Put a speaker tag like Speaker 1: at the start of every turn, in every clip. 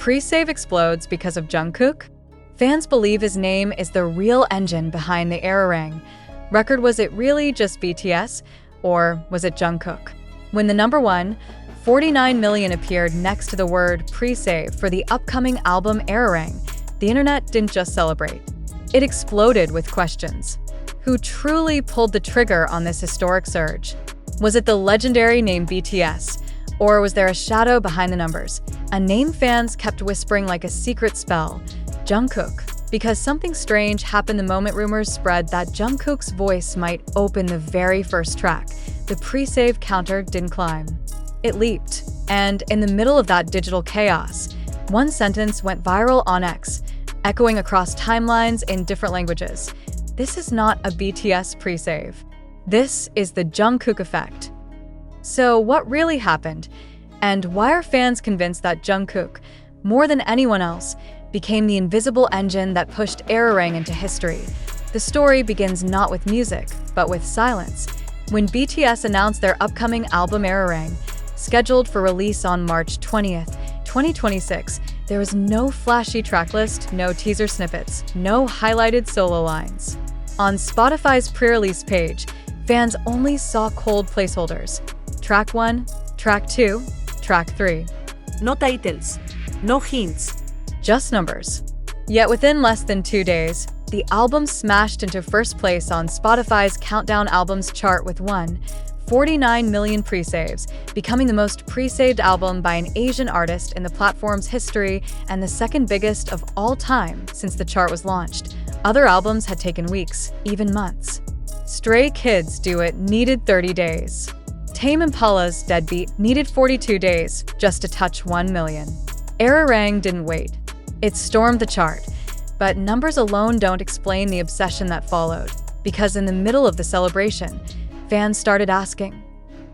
Speaker 1: Pre-save explodes because of Jungkook? Fans believe his name is the real engine behind the ARIRANG. Record, was it really just BTS? Or was it Jungkook? When the number one, 49 million appeared next to the word pre-save for the upcoming album ARIRANG, the internet didn't just celebrate. It exploded with questions. Who truly pulled the trigger on this historic surge? Was it the legendary name BTS? Or was there a shadow behind the numbers? A name fans kept whispering like a secret spell. Jungkook. Because something strange happened the moment rumors spread that Jungkook's voice might open the very first track. The pre-save counter didn't climb. It leaped. And in the middle of that digital chaos, one sentence went viral on X, echoing across timelines in different languages. This is not a BTS pre-save. This is the Jungkook effect. So what really happened? And why are fans convinced that Jungkook, more than anyone else, became the invisible engine that pushed ARIRANG into history? The story begins not with music, but with silence. When BTS announced their upcoming album ARIRANG, scheduled for release on March 20th, 2026, there was no flashy tracklist, no teaser snippets, no highlighted solo lines. On Spotify's pre-release page, fans only saw cold placeholders. Track 1, Track 2, Track 3.
Speaker 2: No titles, no hints.
Speaker 1: Just numbers. Yet within less than 2 days, the album smashed into first place on Spotify's Countdown Albums chart with 49 million pre-saves, becoming the most pre-saved album by an Asian artist in the platform's history and the second biggest of all time since the chart was launched. Other albums had taken weeks, even months. Stray Kids' Do It needed 30 days. Tame Impala's Deadbeat needed 42 days just to touch 1 million. ARIRANG didn't wait. It stormed the chart. But numbers alone don't explain the obsession that followed, because in the middle of the celebration, fans started asking,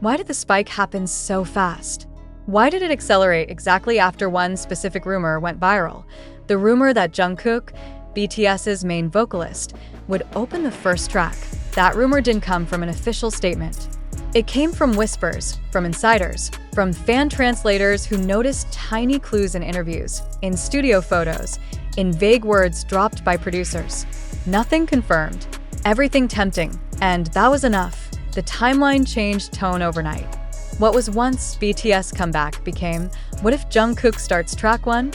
Speaker 1: why did the spike happen so fast? Why did it accelerate exactly after one specific rumor went viral? The rumor that Jungkook, BTS's main vocalist, would open the first track. That rumor didn't come from an official statement. It came from whispers, from insiders, from fan translators who noticed tiny clues in interviews, in studio photos, in vague words dropped by producers. Nothing confirmed, everything tempting, and that was enough. The timeline changed tone overnight. What was once BTS comeback became, what if Jungkook starts track 1?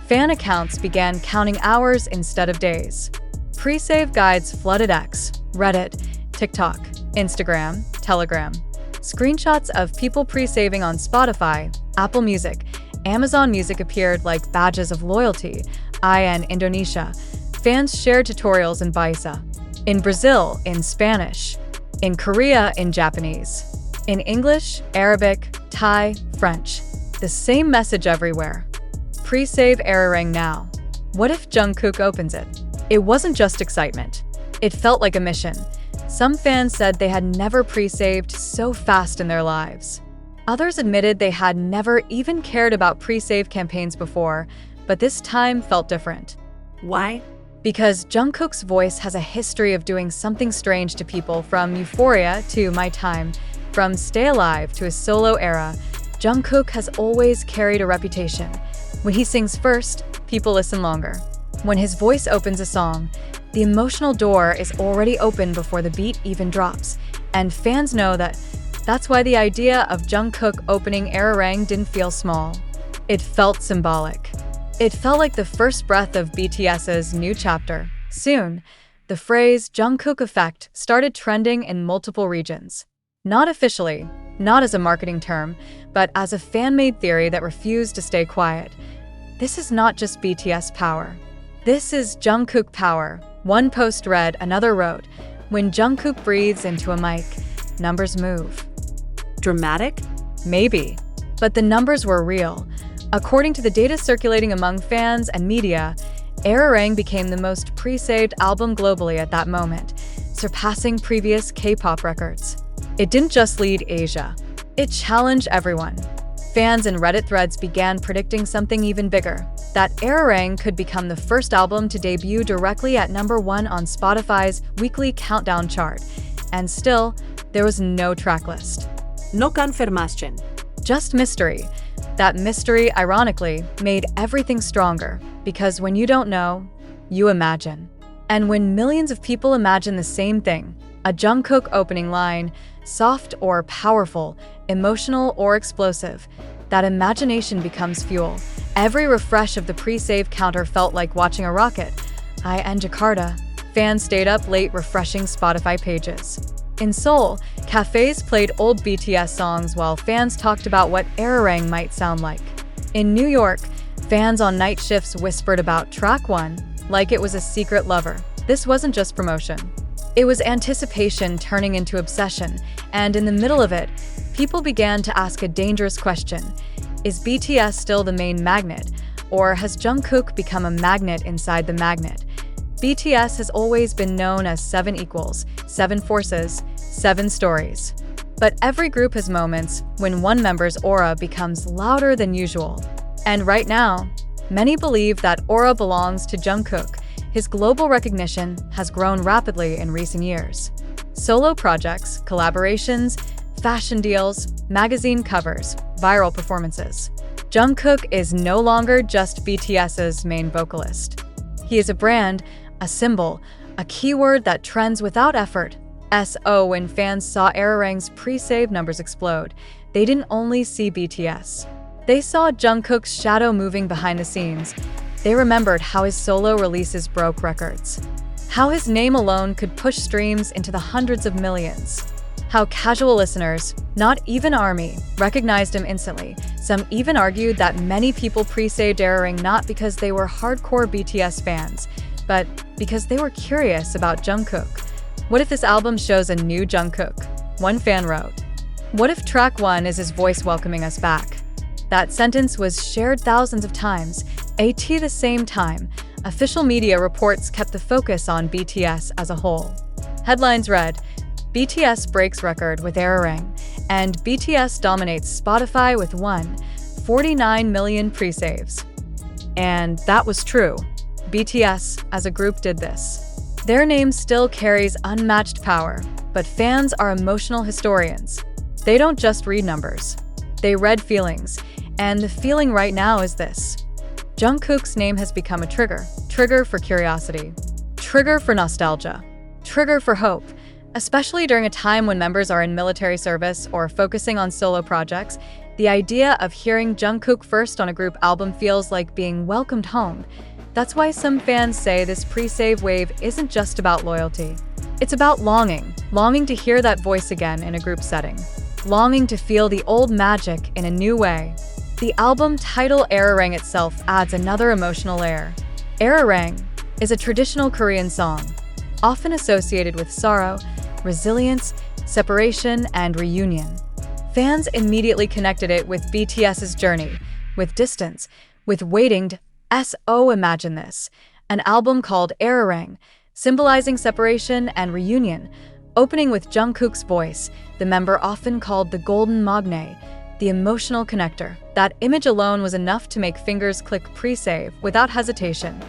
Speaker 1: Fan accounts began counting hours instead of days. Pre-save guides flooded X, Reddit, TikTok, Instagram, Telegram. Screenshots of people pre-saving on Spotify, Apple Music, Amazon Music appeared like badges of loyalty. In Indonesia, fans shared tutorials in Bahasa. In Brazil, in Spanish. In Korea, in Japanese. In English, Arabic, Thai, French. The same message everywhere. Pre-save ARIRANG now. What if Jungkook opens it? It wasn't just excitement. It felt like a mission. Some fans said they had never pre-saved so fast in their lives. Others admitted they had never even cared about pre-save campaigns before, but this time felt different.
Speaker 2: Why?
Speaker 1: Because Jungkook's voice has a history of doing something strange to people, from Euphoria to My Time, from Stay Alive to his solo era. Jungkook has always carried a reputation. When he sings first, people listen longer. When his voice opens a song, the emotional door is already open before the beat even drops. And fans know that's why the idea of Jungkook opening ARIRANG didn't feel small. It felt symbolic. It felt like the first breath of BTS's new chapter. Soon, the phrase Jungkook effect started trending in multiple regions. Not officially, not as a marketing term, but as a fan-made theory that refused to stay quiet. This is not just BTS power. This is Jungkook power. One post read, another wrote, when Jungkook breathes into a mic, numbers move.
Speaker 2: Dramatic?
Speaker 1: Maybe, but the numbers were real. According to the data circulating among fans and media, ARIRANG became the most pre-saved album globally at that moment, surpassing previous K-pop records. It didn't just lead Asia. It challenged everyone. Fans in Reddit threads began predicting something even bigger, that ARIRANG could become the first album to debut directly at number 1 on Spotify's weekly countdown chart. And still, there was no tracklist.
Speaker 2: No confirmation.
Speaker 1: Just mystery. That mystery, ironically, made everything stronger, because when you don't know, you imagine. And when millions of people imagine the same thing, a Jungkook opening line, soft or powerful, emotional or explosive, that imagination becomes fuel. Every refresh of the pre-save counter felt like watching a rocket. In Jakarta, fans stayed up late refreshing Spotify pages. In Seoul, cafes played old BTS songs while fans talked about what ARIRANG might sound like. In New York, fans on night shifts whispered about track 1 like it was a secret lover. This wasn't just promotion. It was anticipation turning into obsession, and in the middle of it, people began to ask a dangerous question. Is BTS still the main magnet, or has Jungkook become a magnet inside the magnet? BTS has always been known as 7 equals, 7 forces, 7 stories. But every group has moments when one member's aura becomes louder than usual. And right now, many believe that aura belongs to Jungkook. His global recognition has grown rapidly in recent years. Solo projects, collaborations, fashion deals, magazine covers, viral performances. Jungkook is no longer just BTS's main vocalist. He is a brand, a symbol, a keyword that trends without effort. When fans saw ARIRANG's pre-save numbers explode, they didn't only see BTS. They saw Jungkook's shadow moving behind the scenes. They remembered how his solo releases broke records, how his name alone could push streams into the hundreds of millions, how casual listeners, not even ARMY, recognized him instantly. Some even argued that many people pre-saved ARIRANG not because they were hardcore BTS fans, but because they were curious about Jungkook. What if this album shows a new Jungkook? One fan wrote, "What if track 1 is his voice welcoming us back?" That sentence was shared thousands of times. At the same time, official media reports kept the focus on BTS as a whole. Headlines read, "BTS breaks record with ARIRANG," and "BTS dominates Spotify with 149 million pre-saves." And that was true. BTS, as a group, did this. Their name still carries unmatched power, but fans are emotional historians. They don't just read numbers. They read feelings, and the feeling right now is this. Jungkook's name has become a trigger. Trigger for curiosity. Trigger for nostalgia. Trigger for hope. Especially during a time when members are in military service or focusing on solo projects, the idea of hearing Jungkook first on a group album feels like being welcomed home. That's why some fans say this pre-save wave isn't just about loyalty. It's about longing. Longing to hear that voice again in a group setting. Longing to feel the old magic in a new way. The album title ARIRANG itself adds another emotional layer. ARIRANG is a traditional Korean song, often associated with sorrow, resilience, separation, and reunion. Fans immediately connected it with BTS's journey, with distance, with waiting to imagine this. An album called ARIRANG, symbolizing separation and reunion, opening with Jungkook's voice, the member often called the golden magne, the emotional connector. That image alone was enough to make fingers click pre-save without hesitation.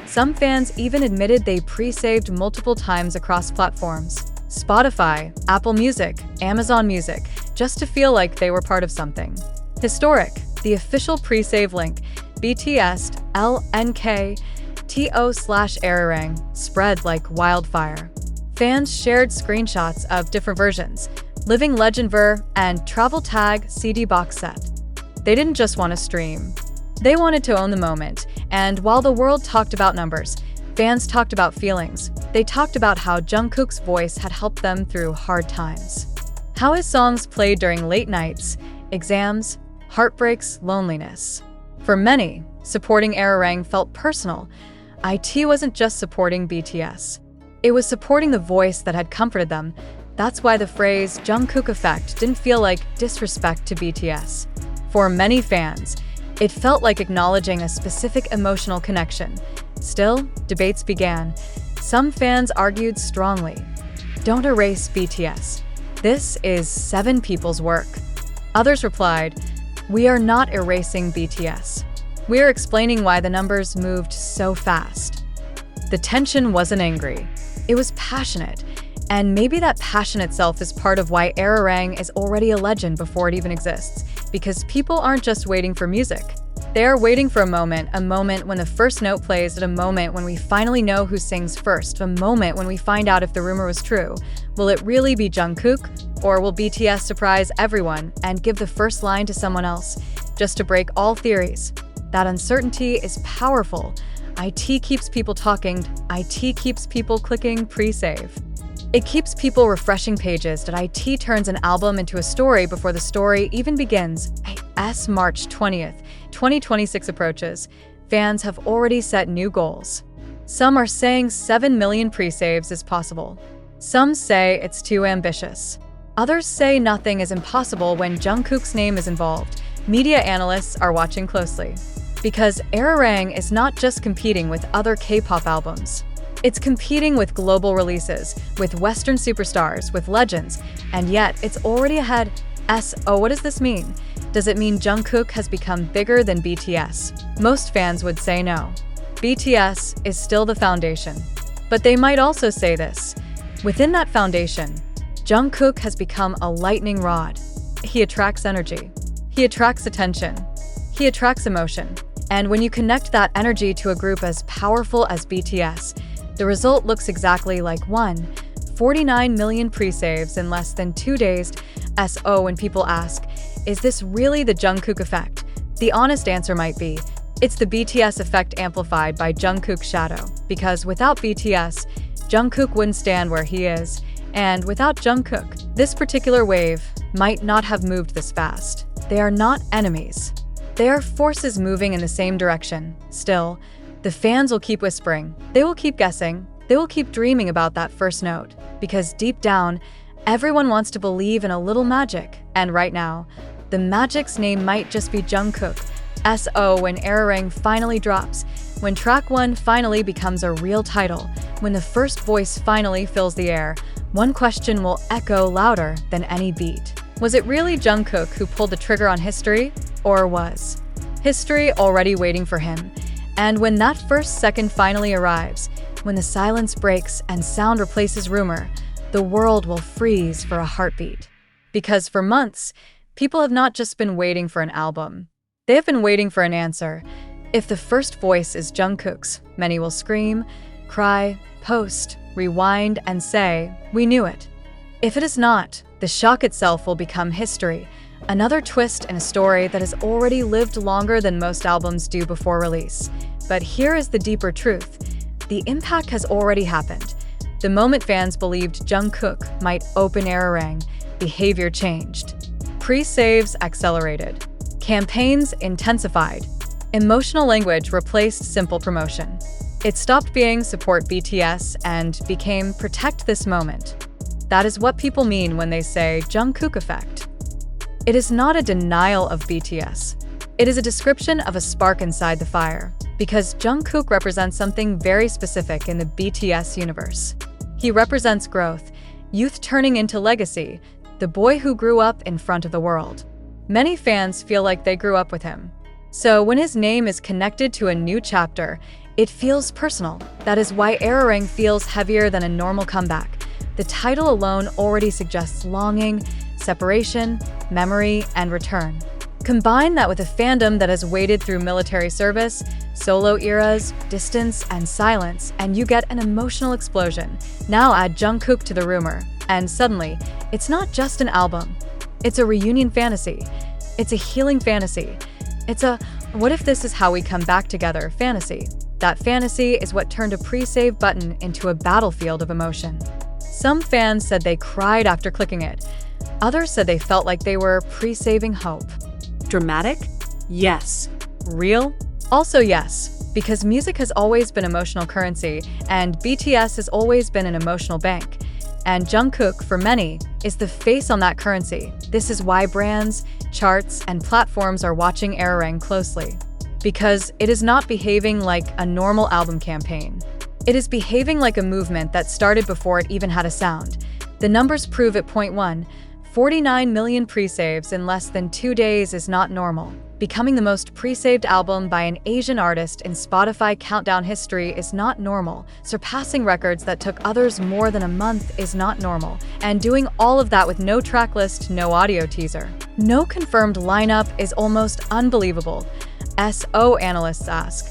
Speaker 1: Some fans even admitted they pre-saved multiple times across platforms. Spotify, Apple Music, Amazon Music, just to feel like they were part of something. Historic, the official pre-save link, BTS LNKTO/ARIRANG, spread like wildfire. Fans shared screenshots of different versions, Living Legend Ver and Travel Tag CD box set. They didn't just want to stream. They wanted to own the moment, and while the world talked about numbers, fans talked about feelings. They talked about how Jungkook's voice had helped them through hard times. How his songs played during late nights, exams, heartbreaks, loneliness. For many, supporting ARIRANG felt personal. IT wasn't just supporting BTS. It was supporting the voice that had comforted them. That's why the phrase Jungkook effect didn't feel like disrespect to BTS. For many fans, it felt like acknowledging a specific emotional connection. Still, debates began. Some fans argued strongly, "Don't erase BTS. This is 7 people's work." Others replied, "We are not erasing BTS. We're explaining why the numbers moved so fast." The tension wasn't angry. It was passionate. And maybe that passion itself is part of why ARIRANG is already a legend before it even exists. because people aren't just waiting for music. They are waiting for a moment when the first note plays, at a moment when we finally know who sings first, a moment when we find out if the rumor was true. Will it really be Jungkook? Or will BTS surprise everyone and give the first line to someone else, just to break all theories? That uncertainty is powerful. IT keeps people talking, IT keeps people clicking pre-save. It keeps people refreshing pages that IT turns an album into a story before the story even begins. As March 20th, 2026 approaches, fans have already set new goals. Some are saying 7 million pre-saves is possible. Some say it's too ambitious. Others say nothing is impossible when Jungkook's name is involved. Media analysts are watching closely. Because ARIRANG is not just competing with other K-pop albums. It's competing with global releases, with Western superstars, with legends, and yet it's already ahead. So what does this mean? Does it mean Jungkook has become bigger than BTS? Most fans would say no. BTS is still the foundation. But they might also say this. Within that foundation, Jungkook has become a lightning rod. He attracts energy. He attracts attention. He attracts emotion. And when you connect that energy to a group as powerful as BTS, the result looks exactly like 49 million pre-saves in less than 2 days. So when people ask, is this really the Jungkook effect? The honest answer might be, it's the BTS effect amplified by Jungkook's shadow. Because without BTS, Jungkook wouldn't stand where he is. And without Jungkook, this particular wave might not have moved this fast. They are not enemies. They are forces moving in the same direction. Still, the fans will keep whispering. They will keep guessing. They will keep dreaming about that first note. Because deep down, everyone wants to believe in a little magic. And right now, the magic's name might just be Jungkook. So when ARIRANG finally drops, when track 1 finally becomes a real title, when the first voice finally fills the air, one question will echo louder than any beat. Was it really Jungkook who pulled the trigger on history? Or was history already waiting for him? And when that first second finally arrives, when the silence breaks and sound replaces rumor, the world will freeze for a heartbeat. Because for months, people have not just been waiting for an album. They have been waiting for an answer. If the first voice is Jungkook's, many will scream, cry, post, rewind, and say, "We knew it." If it is not, the shock itself will become history, another twist in a story that has already lived longer than most albums do before release. But here is the deeper truth. The impact has already happened. The moment fans believed Jungkook might open ARIRANG, behavior changed. Pre-saves accelerated. Campaigns intensified. Emotional language replaced simple promotion. It stopped being support BTS and became protect this moment. That is what people mean when they say Jungkook effect. It is not a denial of BTS. It is a description of a spark inside the fire, because Jungkook represents something very specific in the BTS universe. He represents growth, youth turning into legacy, the boy who grew up in front of the world. Many fans feel like they grew up with him. So when his name is connected to a new chapter, it feels personal. That is why ARIRANG feels heavier than a normal comeback. The title alone already suggests longing, separation, memory, and return. Combine that with a fandom that has waited through military service, solo eras, distance, and silence, and you get an emotional explosion. Now add Jungkook to the rumor, and suddenly, it's not just an album. It's a reunion fantasy. It's a healing fantasy. It's a what if this is how we come back together fantasy. That fantasy is what turned a pre-save button into a battlefield of emotion. Some fans said they cried after clicking it. Others said they felt like they were pre-saving hope.
Speaker 2: Dramatic? Yes.
Speaker 1: Real? Also yes, because music has always been emotional currency, and BTS has always been an emotional bank. And Jungkook, for many, is the face on that currency. This is why brands, charts, and platforms are watching ARIRANG closely. Because it is not behaving like a normal album campaign. It is behaving like a movement that started before it even had a sound. The numbers prove at point 1, 49 million pre-saves in less than 2 days is not normal. Becoming the most pre-saved album by an Asian artist in Spotify countdown history is not normal. Surpassing records that took others more than a month is not normal. And doing all of that with no track list, no audio teaser. No confirmed lineup is almost unbelievable. SO analysts ask,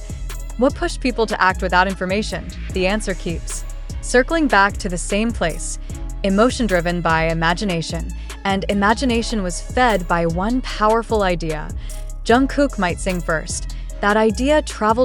Speaker 1: what pushed people to act without information? The answer keeps circling back to the same place. Emotion driven by imagination. And imagination was fed by one powerful idea. Jungkook might sing first. That idea traveled